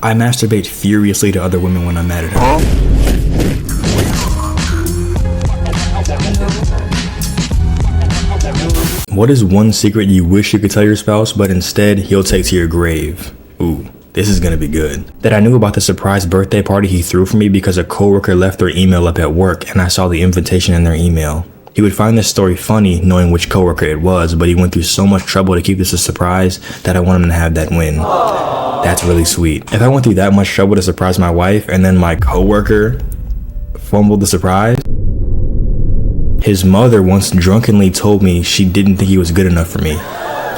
I masturbate furiously to other women when I'm mad at her. What is one secret you wish you could tell your spouse, but instead he'll take to your grave? Ooh, this is gonna be good. That I knew about the surprise birthday party he threw for me because a coworker left their email up at work and I saw the invitation in their email. He would find this story funny knowing which coworker it was, but he went through so much trouble to keep this a surprise that I want him to have that win. That's really sweet. If I went through that much trouble to surprise my wife and then my coworker fumbled the surprise. His mother once drunkenly told me she didn't think he was good enough for me.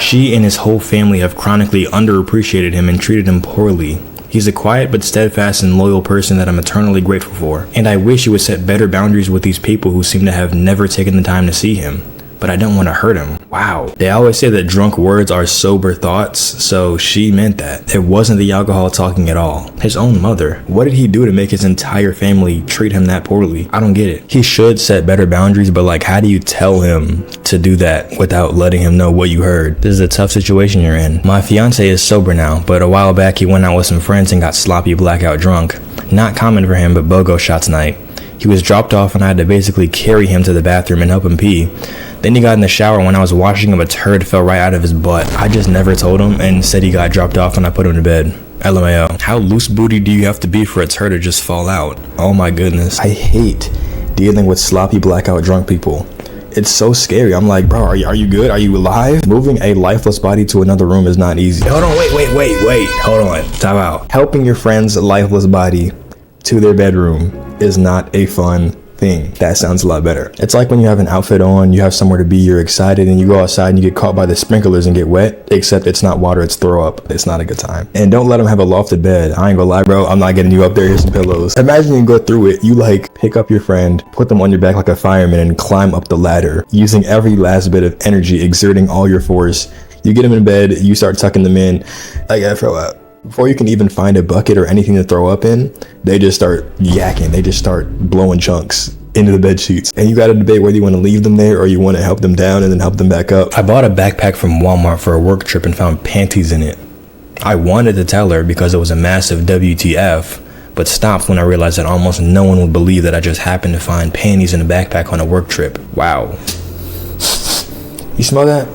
She and his whole family have chronically underappreciated him and treated him poorly. He's a quiet but steadfast and loyal person that I'm eternally grateful for. And I wish he would set better boundaries with these people who seem to have never taken the time to see him. But I don't want to hurt him. Wow. They always say that drunk words are sober thoughts, so she meant that. It wasn't the alcohol talking at all. His own mother. What did he do to make his entire family treat him that poorly? I don't get it. He should set better boundaries, but like, how do you tell him to do that without letting him know what you heard? This is a tough situation you're in. My fiance is sober now, but a while back he went out with some friends and got sloppy blackout drunk. Not common for him, but BOGO shots night. He was dropped off and I had to basically carry him to the bathroom and help him pee. Then he got in the shower. When I was washing him, a turd fell right out of his butt. I just never told him and said he got dropped off and I put him to bed. LMAO. How loose booty do you have to be for a turd to just fall out? Oh my goodness. I hate dealing with sloppy blackout drunk people. It's so scary. I'm like, bro, are you good? Are you alive? Moving a lifeless body to another room is not easy. Hold on, wait. Hold on. Time out. Helping your friend's lifeless body to their bedroom is not a fun thing. That sounds a lot better. It's like when you have an outfit on, you have somewhere to be, you're excited, and you go outside and you get caught by the sprinklers and get wet, except it's not water, it's throw up. It's not a good time. And don't let them have a lofted bed. I ain't gonna lie, bro. I'm not getting you up there. Here's some pillows. Imagine you go through it. You like pick up your friend, put them on your back like a fireman, and climb up the ladder using every last bit of energy, exerting all your force. You get them in bed, you start tucking them in. I gotta throw up. Before you can even find a bucket or anything to throw up in, they just start yakking. They just start blowing chunks into the bed sheets. And you got to debate whether you want to leave them there or you want to help them down and then help them back up. I bought a backpack from Walmart for a work trip and found panties in it. I wanted to tell her because it was a massive WTF, but stopped when I realized that almost no one would believe that I just happened to find panties in a backpack on a work trip. Wow. You smell that?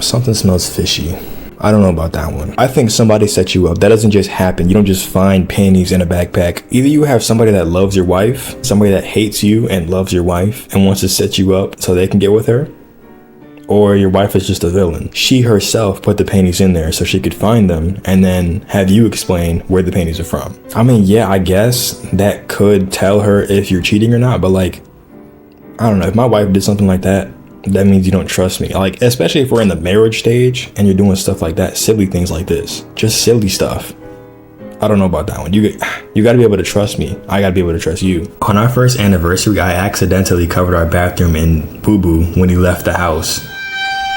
Something smells fishy. I don't know about that one. I think somebody set you up. That doesn't just happen. You don't just find panties in a backpack. Either you have somebody that loves your wife, somebody that hates you and loves your wife and wants to set you up so they can get with her, or your wife is just a villain. She herself put the panties in there so she could find them and then have you explain where the panties are from. I mean, yeah, I guess that could tell her if you're cheating or not, but like, I don't know. If my wife did something like that, that means you don't trust me. Like, especially if we're in the marriage stage and you're doing stuff like that, silly things like this, just silly stuff. I don't know about that one. You got to be able to trust me. I got to be able to trust you. On our first anniversary, I accidentally covered our bathroom in boo-boo when he left the house.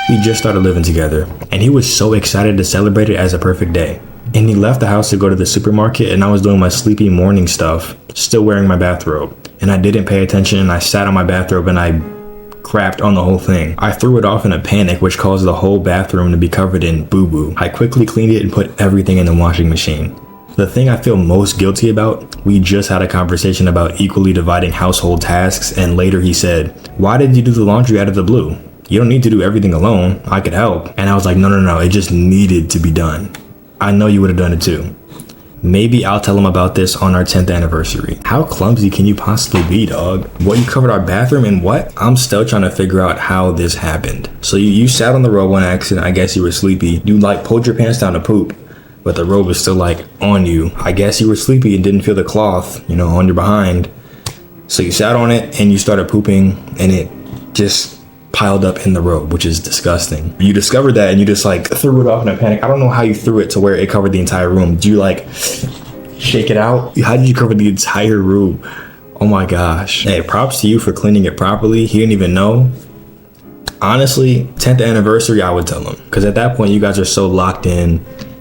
We just started living together and he was so excited to celebrate it as a perfect day. And he left the house to go to the supermarket and I was doing my sleepy morning stuff, still wearing my bathrobe. And I didn't pay attention and I sat on my bathrobe and I crapped on the whole thing. I threw it off in a panic, which caused the whole bathroom to be covered in boo-boo. I quickly cleaned it and put everything in the washing machine. The thing I feel most guilty about, we just had a conversation about equally dividing household tasks, and later he said, "Why did you do the laundry out of the blue? You don't need to do everything alone. I could help." And I was like, no, it just needed to be done. I know you would have done it too. Maybe I'll tell him about this on our 10th anniversary. How clumsy can you possibly be, dog? What, you covered our bathroom in what? I'm still trying to figure out how this happened. So you sat on the robe on accident. I guess you were sleepy. You like pulled your pants down to poop, but the robe was still like on you. I guess you were sleepy and didn't feel the cloth, on your behind. So you sat on it and you started pooping and it just piled up in the robe, which is disgusting. You discovered that and you just like threw it off in a panic. I don't know how you threw it to where it covered the entire room. Do you like shake it out? How did you cover the entire room? Oh my gosh. Hey, props to you for cleaning it properly. He didn't even know. Honestly, 10th anniversary, I would tell him, because at that point you guys are so locked in.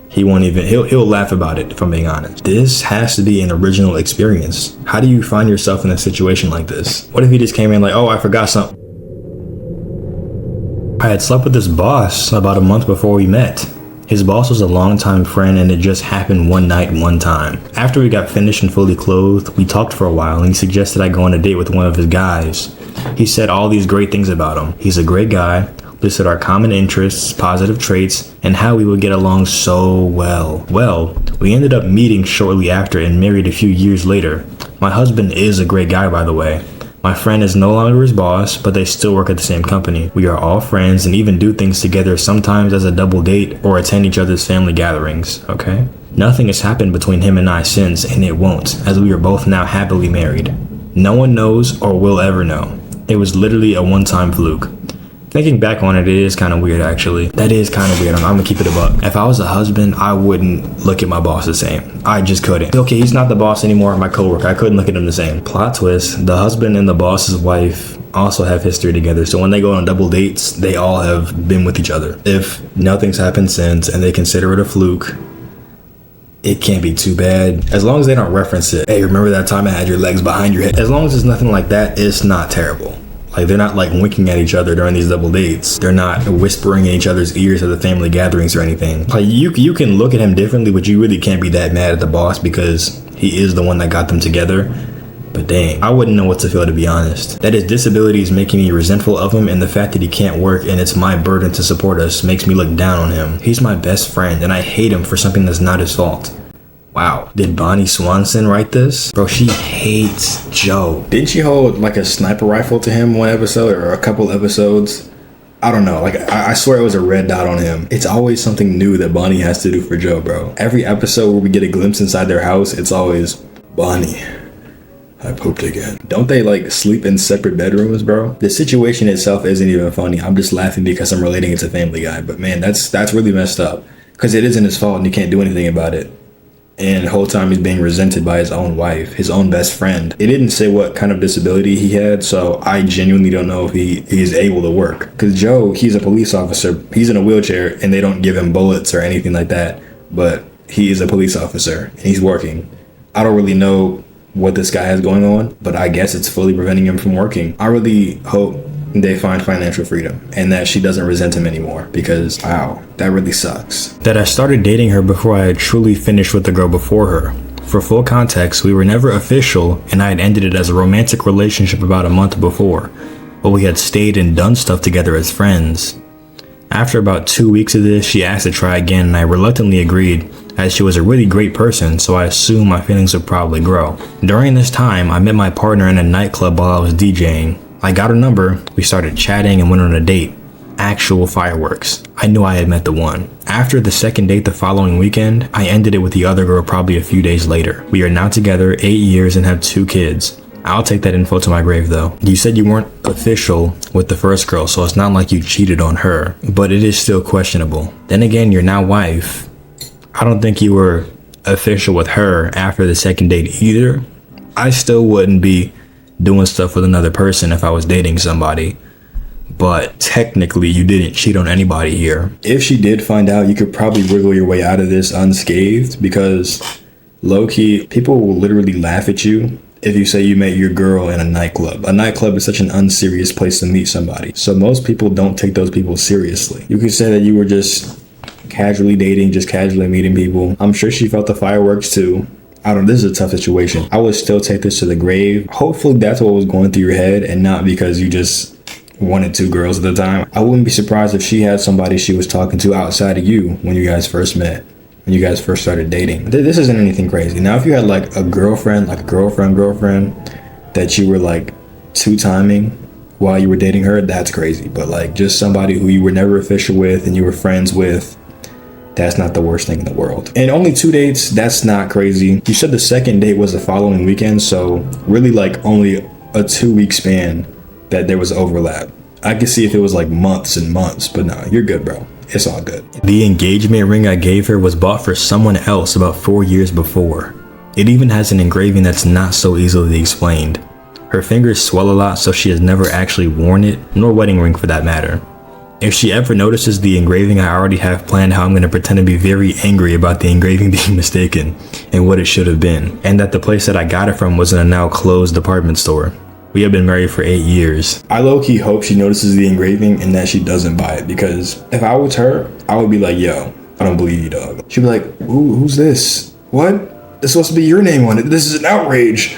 He won't even, he'll laugh about it, if I'm being honest. This has to be an original experience. How do you find yourself in a situation like this? What if he just came in like, oh, I forgot something? I had slept with this boss about a month before we met. His boss was a longtime friend and it just happened one night, one time. After we got finished and fully clothed, we talked for a while and he suggested I go on a date with one of his guys. He said all these great things about him. He's a great guy, listed our common interests, positive traits, and how we would get along so well. Well, we ended up meeting shortly after and married a few years later. My husband is a great guy, by the way. My friend is no longer his boss, but they still work at the same company. We are all friends and even do things together, sometimes as a double date or attend each other's family gatherings, okay? Nothing has happened between him and I since, and it won't, as we are both now happily married. No one knows or will ever know. It was literally a one-time fluke. Thinking back on it, it is kind of weird, actually. That is kind of weird. I'm gonna keep it a buck. If I was a husband, I wouldn't look at my boss the same. I just couldn't. Okay, he's not the boss anymore, my coworker. I couldn't look at him the same. Plot twist, the husband and the boss's wife also have history together. So when they go on double dates, they all have been with each other. If nothing's happened since and they consider it a fluke, it can't be too bad. As long as they don't reference it. Hey, remember that time I had your legs behind your head? As long as it's nothing like that, it's not terrible. Like, they're not like winking at each other during these double dates. They're not whispering in each other's ears at the family gatherings or anything. Like, you can look at him differently, but you really can't be that mad at the boss because he is the one that got them together. But dang, I wouldn't know what to feel, to be honest. That his disability is making me resentful of him, and the fact that he can't work and it's my burden to support us makes me look down on him. He's my best friend and I hate him for something that's not his fault. Wow, did Bonnie Swanson write this? Bro, she hates Joe. Didn't she hold like a sniper rifle to him one episode or a couple episodes? I don't know, like I swear it was a red dot on him. It's always something new that Bonnie has to do for Joe, bro. Every episode where we get a glimpse inside their house, it's always, Bonnie, I pooped again. Don't they like sleep in separate bedrooms, bro? The situation itself isn't even funny. I'm just laughing because I'm relating it to Family Guy. But man, that's really messed up because it isn't his fault and he can't do anything about it. And the whole time he's being resented by his own wife, his own best friend. It didn't say what kind of disability he had, so I genuinely don't know if he's able to work. Because Joe, he's a police officer. He's in a wheelchair and they don't give him bullets or anything like that. But he is a police officer and he's working. I don't really know what this guy has going on, but I guess it's fully preventing him from working. I really hope they find financial freedom and that she doesn't resent him anymore because, wow, that really sucks. That I started dating her before I had truly finished with the girl before her. For full context, we were never official and I had ended it as a romantic relationship about a month before, but we had stayed and done stuff together as friends. After about 2 weeks of this, she asked to try again and I reluctantly agreed, as she was a really great person, so I assumed my feelings would probably grow. During this time, I met my partner in a nightclub while I was DJing. I got her number, we started chatting and went on a date. Actual fireworks. I knew I had met the one. After the second date the following weekend, I ended it with the other girl probably a few days later. We are now together 8 years and have 2 kids. I'll take that info to my grave though. You said you weren't official with the first girl, so it's not like you cheated on her, but it is still questionable. Then again, your now wife, I don't think you were official with her after the second date either. I still wouldn't be doing stuff with another person if I was dating somebody, but technically you didn't cheat on anybody here. If she did find out, you could probably wiggle your way out of this unscathed because low-key, people will literally laugh at you if you say you met your girl in a nightclub. A nightclub is such an unserious place to meet somebody, so most people don't take those people seriously. You could say that you were just casually dating, just casually meeting people. I'm sure she felt the fireworks too. This is a tough situation. I would still take this to the grave. Hopefully that's what was going through your head and not because you just wanted 2 girls at the time. I wouldn't be surprised if she had somebody she was talking to outside of you when you guys first met, when you guys first started dating. This isn't anything crazy. Now, if you had like a girlfriend, like a girlfriend that you were like 2-timing while you were dating her, that's crazy. But like just somebody who you were never official with and you were friends with, that's not the worst thing in the world. And only 2 dates, that's not crazy. You said the second date was the following weekend, so really like only a 2-week span that there was overlap. I could see if it was like months and months, but no, you're good, bro. It's all good. The engagement ring I gave her was bought for someone else about 4 years before. It even has an engraving that's not so easily explained. Her fingers swell a lot, so she has never actually worn it, nor wedding ring for that matter. If she ever notices the engraving, I already have planned how I'm going to pretend to be very angry about the engraving being mistaken and what it should have been, and that the place that I got it from was in a now closed department store. We have been married for 8 years. I low-key hope she notices the engraving and that she doesn't buy it, because if I was her, I would be like, yo, I don't believe you, dog. She'd be like, who's this? What? This supposed to be your name on it. This is an outrage.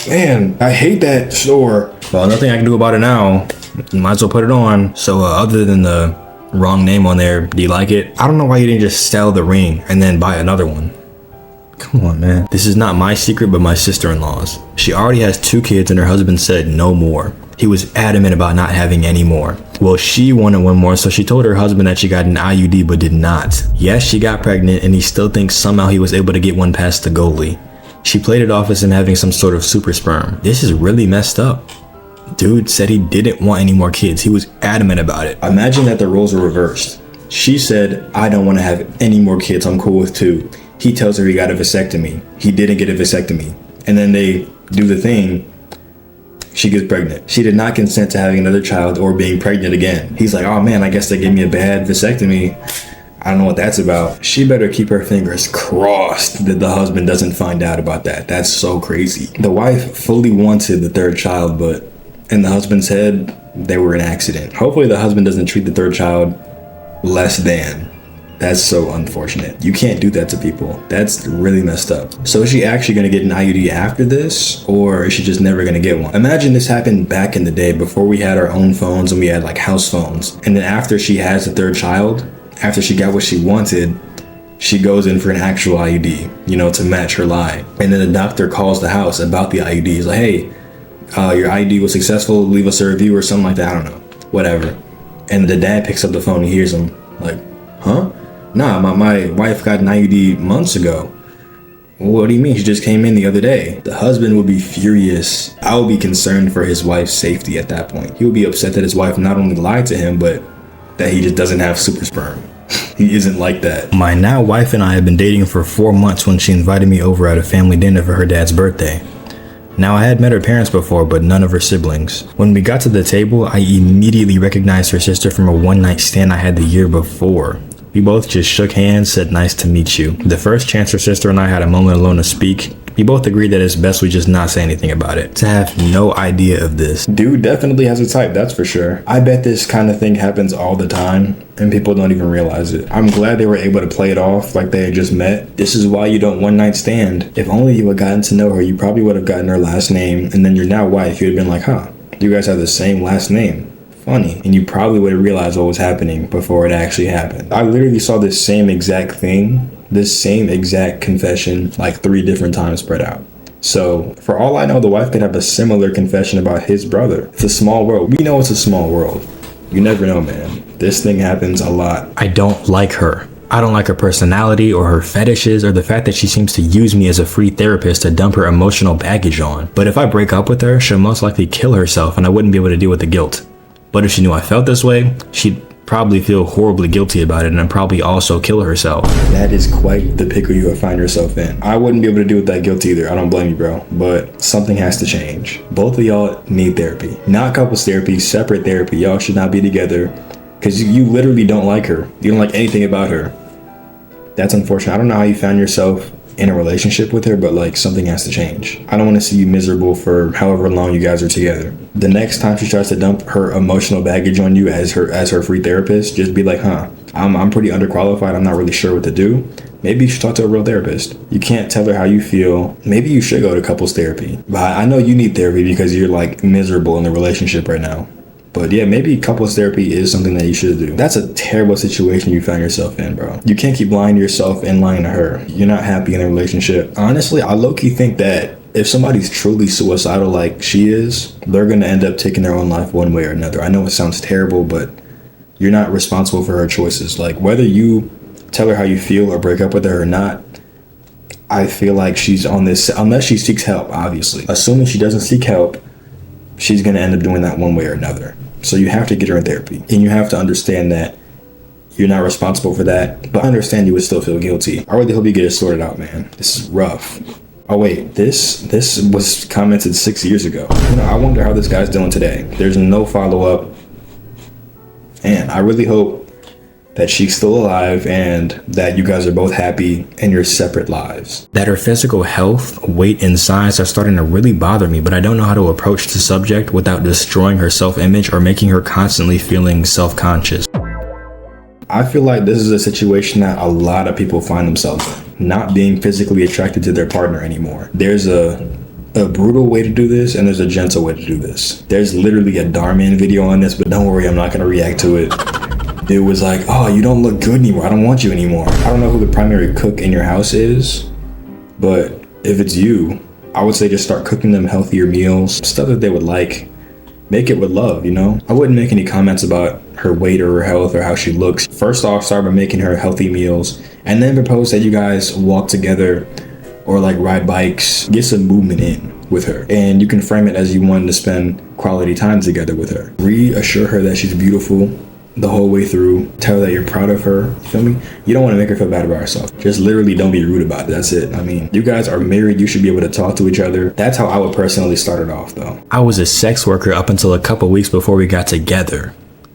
Man, I hate that store. Well, nothing I can do about it now. Might as well put it on. So other than the wrong name on there, do you like it? I don't know why you didn't just sell the ring and then buy another one. Come on, man. This is not my secret, but my sister-in-law's. She already has 2 kids and her husband said no more. He was adamant about not having any more. Well, she wanted one more, so she told her husband that she got an IUD but did not. Yes, she got pregnant and he still thinks somehow he was able to get one past the goalie. She played it off as him having some sort of super sperm. This is really messed up. Dude said he didn't want any more kids. He was adamant about it. Imagine that the roles were reversed. She said, I don't want to have any more kids. I'm cool with 2. He tells her he got a vasectomy. He didn't get a vasectomy. And then they do the thing. She gets pregnant. She did not consent to having another child or being pregnant again. He's like, oh man, I guess they gave me a bad vasectomy. I don't know what that's about. She better keep her fingers crossed that the husband doesn't find out about that. That's so crazy. The wife fully wanted the 3rd child, but in the husband's head, they were an accident. Hopefully the husband doesn't treat the 3rd child less than. That's so unfortunate. You can't do that to people. That's really messed up. So is she actually gonna get an IUD after this, or is she just never gonna get one? Imagine this happened back in the day before we had our own phones and we had like house phones. And then after she has the 3rd child, after she got what she wanted, she goes in for an actual IUD, you know, to match her lie. And then the doctor calls the house about the IUD. He's like, hey, your IUD was successful, leave us a review or something like that, I don't know, whatever. And the dad picks up the phone and hears him like, huh? Nah, my wife got an IUD months ago. What do you mean? She just came in the other day. The husband would be furious. I would be concerned for his wife's safety at that point. He would be upset that his wife not only lied to him, but that he just doesn't have super sperm. He isn't like that. My now wife and I have been dating for 4 months when she invited me over at a family dinner for her dad's birthday. Now, I had met her parents before, but none of her siblings. When we got to the table, I immediately recognized her sister from a one-night stand I had the year before. We both just shook hands, said nice to meet you. The first chance her sister and I had a moment alone to speak, we both agreed that it's best we just not say anything about it. To have no idea of this. Dude definitely has a type, that's for sure. I bet this kind of thing happens all the time and people don't even realize it. I'm glad they were able to play it off like they had just met. This is why you don't one night stand. If only you had gotten to know her, you probably would have gotten her last name, and then your now wife, you'd have been like, huh, you guys have the same last name. Funny. And you probably would have realized what was happening before it actually happened. I literally saw this same exact thing, this same exact confession, like 3 different times spread out. So for all I know, the wife could have a similar confession about his brother. It's a small world. We know it's a small world. You never know, man. This thing happens a lot. I don't like her. I don't like her personality or her fetishes or the fact that she seems to use me as a free therapist to dump her emotional baggage on. But if I break up with her, she'll most likely kill herself and I wouldn't be able to deal with the guilt. But if she knew I felt this way, she'd probably feel horribly guilty about it and probably also kill herself. That is quite the pickle you would find yourself in. I wouldn't be able to deal with that guilt either. I don't blame you, bro. But something has to change. Both of y'all need therapy. Not couples therapy, separate therapy. Y'all should not be together because you literally don't like her. You don't like anything about her. That's unfortunate. I don't know how you found yourself in a relationship with her, but like something has to change. I don't want to see you miserable for however long you guys are together. The next time she tries to dump her emotional baggage on you as her free therapist, just be like, huh, I'm pretty underqualified. I'm not really sure what to do. Maybe you should talk to a real therapist. You can't tell her how you feel. Maybe you should go to couples therapy. But I know you need therapy because you're like miserable in the relationship right now. But yeah, maybe couples therapy is something that you should do. That's a terrible situation you found yourself in, bro. You can't keep lying to yourself and lying to her. You're not happy in a relationship. Honestly, I low-key think that if somebody's truly suicidal like she is, they're gonna end up taking their own life one way or another. I know it sounds terrible, but you're not responsible for her choices. Like whether you tell her how you feel or break up with her or not, I feel like she's on this, unless she seeks help, obviously. Assuming she doesn't seek help, she's gonna end up doing that one way or another. So you have to get her in therapy. And you have to understand that you're not responsible for that. But I understand you would still feel guilty. I really hope you get it sorted out, man. This is rough. Oh wait, this was commented 6 years ago. You know, I wonder how this guy's doing today. There's no follow-up. And I really hope that she's still alive and that you guys are both happy in your separate lives. That her physical health, weight, and size are starting to really bother me, but I don't know how to approach the subject without destroying her self-image or making her constantly feeling self-conscious. I feel like this is a situation that a lot of people find themselves in, not being physically attracted to their partner anymore. There's a brutal way to do this, and there's a gentle way to do this. There's literally a Darman video on this, but don't worry, I'm not gonna react to it. It was like, oh, you don't look good anymore, I don't want you anymore. I don't know who the primary cook in your house is, but if it's you, I would say just start cooking them healthier meals, stuff that they would like. Make it with love, you know? I wouldn't make any comments about her weight or her health or how she looks. First off, start by making her healthy meals, and then propose that you guys walk together or like ride bikes, get some movement in with her. And you can frame it as you wanted to spend quality time together with her. Reassure her that she's beautiful the whole way through. Tell her that you're proud of her. You feel me? You don't want to make her feel bad about herself. Just literally don't be rude about it. That's it. I mean, you guys are married. You should be able to talk to each other. That's how I would personally start it off, though. I was a sex worker up until a couple weeks before we got together.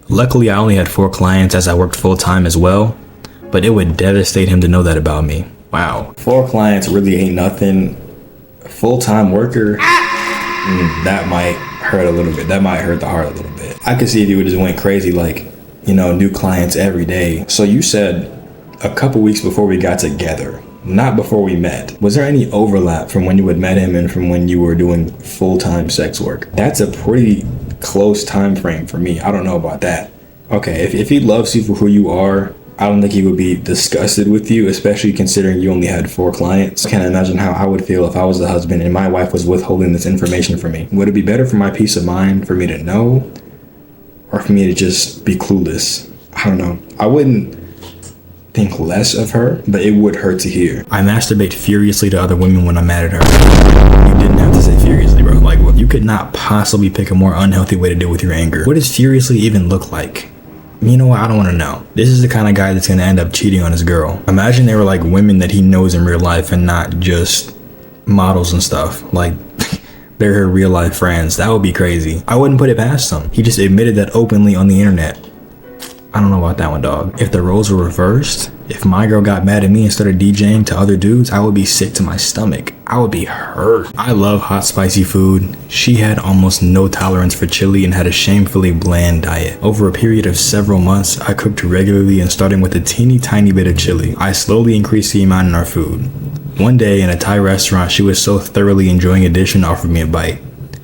Luckily, I only had 4 clients as I worked full-time as well, but it would devastate him to know that about me. Wow. 4 clients really ain't nothing. Full-time worker, that might hurt a little bit. That might hurt the heart a little bit. I could see if you would just went crazy, like, you know, new clients every day. So you said a couple weeks before we got together, not before we met. Was there any overlap from when you had met him and from when you were doing full-time sex work? That's a pretty close time frame for me. I don't know about that. Okay, if he loves you for who you are, I don't think he would be disgusted with you, especially considering you only had 4 clients. I can't imagine how I would feel if I was the husband and my wife was withholding this information from me. Would it be better for my peace of mind for me to know, or for me to just be clueless? I don't know. I wouldn't think less of her, but it would hurt to hear. I masturbate furiously to other women when I'm mad at her. You didn't have to say furiously, bro. Like, well, you could not possibly pick a more unhealthy way to deal with your anger. What does furiously even look like? You know what? I don't want to know. This is the kind of guy that's going to end up cheating on his girl. Imagine they were like women that he knows in real life and not just models and stuff. Like, they're her real life friends. That would be crazy. I wouldn't put it past him. He just admitted that openly on the internet. I don't know about that one, dog. If the roles were reversed, if my girl got mad at me and started DJing to other dudes, I would be sick to my stomach. I would be hurt. I love hot, spicy food. She had almost no tolerance for chili and had a shamefully bland diet. Over a period of several months, I cooked regularly and starting with a teeny tiny bit of chili. I slowly increased the amount in our food. One day in a Thai restaurant, she was so thoroughly enjoying a dish and offered me a bite.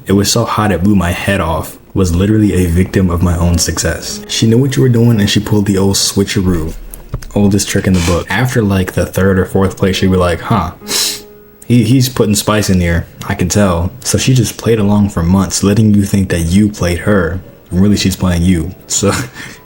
It was so hot it blew my head off. Was literally a victim of my own success. She knew what you were doing and she pulled the old switcheroo. Oldest trick in the book. After like the 3rd or 4th place, she'd be like, huh, he's putting spice in here. I can tell. So she just played along for months, letting you think that you played her. Really, she's playing you. So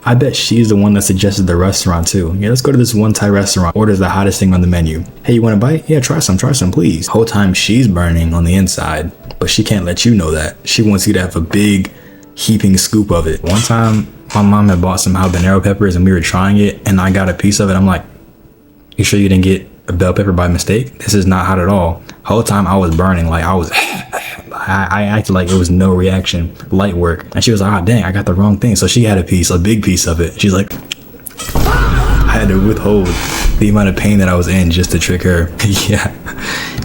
I bet she's the one that suggested the restaurant too. Yeah, let's go to this one Thai restaurant. Orders the hottest thing on the menu. Hey, you want a bite? Yeah, try some, please. Whole time she's burning on the inside, but she can't let you know that. She wants you to have a big heaping scoop of it. One time, my mom had bought some habanero peppers and we were trying it and I got a piece of it. I'm like, you sure you didn't get a bell pepper by mistake? This is not hot at all. Whole time I was burning, like I acted like it was no reaction, light work. And she was like, ah, dang, I got the wrong thing. So she had a big piece of it. She's like, I had to withhold the amount of pain that I was in just to trick her. Yeah,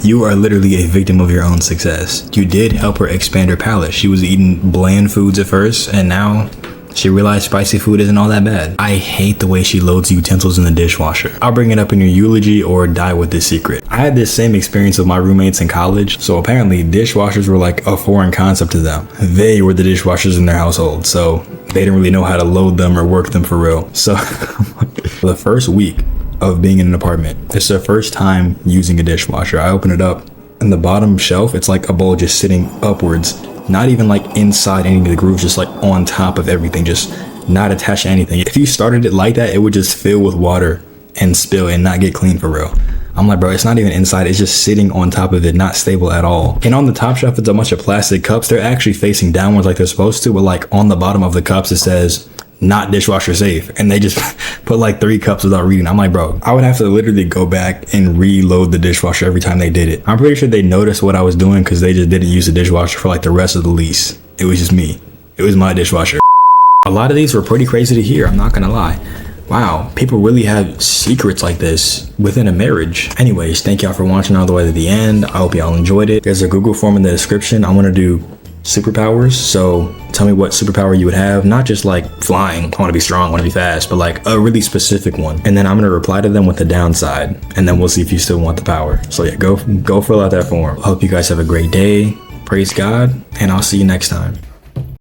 you are literally a victim of your own success. You did help her expand her palate. She was eating bland foods at first, and now she realized spicy food isn't all that bad. I hate the way she loads utensils in the dishwasher. I'll bring it up in your eulogy or die with this secret. I had this same experience with my roommates in college, so apparently dishwashers were like a foreign concept to them. They were the dishwashers in their household, so they didn't really know how to load them or work them for real. So for the first week of being in an apartment, it's their first time using a dishwasher. I open it up and the bottom shelf, it's like a bowl just sitting upwards, not even like inside any of the grooves, just like on top of everything, just not attached to anything. If you started it like that, it would just fill with water and spill and not get clean for real. I'm like, bro, it's not even inside, it's just sitting on top of it, not stable at all. And on the top shelf, it's a bunch of plastic cups. They're actually facing downwards like they're supposed to, but like on the bottom of the cups, it says not dishwasher safe, and they just put like 3 cups without reading. I'm like, bro, I would have to literally go back and reload the dishwasher every time they did it. I'm pretty sure they noticed what I was doing because they just didn't use the dishwasher for like the rest of the lease. It was just me. It was my dishwasher. A lot of these were pretty crazy to hear, I'm not gonna lie. Wow, people really have secrets like this within a marriage. Anyways, thank y'all for watching all the way to the end. I hope y'all enjoyed it. There's a Google form in the description. I want to do superpowers. So tell me what superpower you would have, not just like flying, I want to be strong, I want to be fast, but like a really specific one. And then I'm going to reply to them with the downside, and then we'll see if you still want the power. So yeah, go fill out that form. Hope you guys have a great day. Praise God, and I'll see you next time.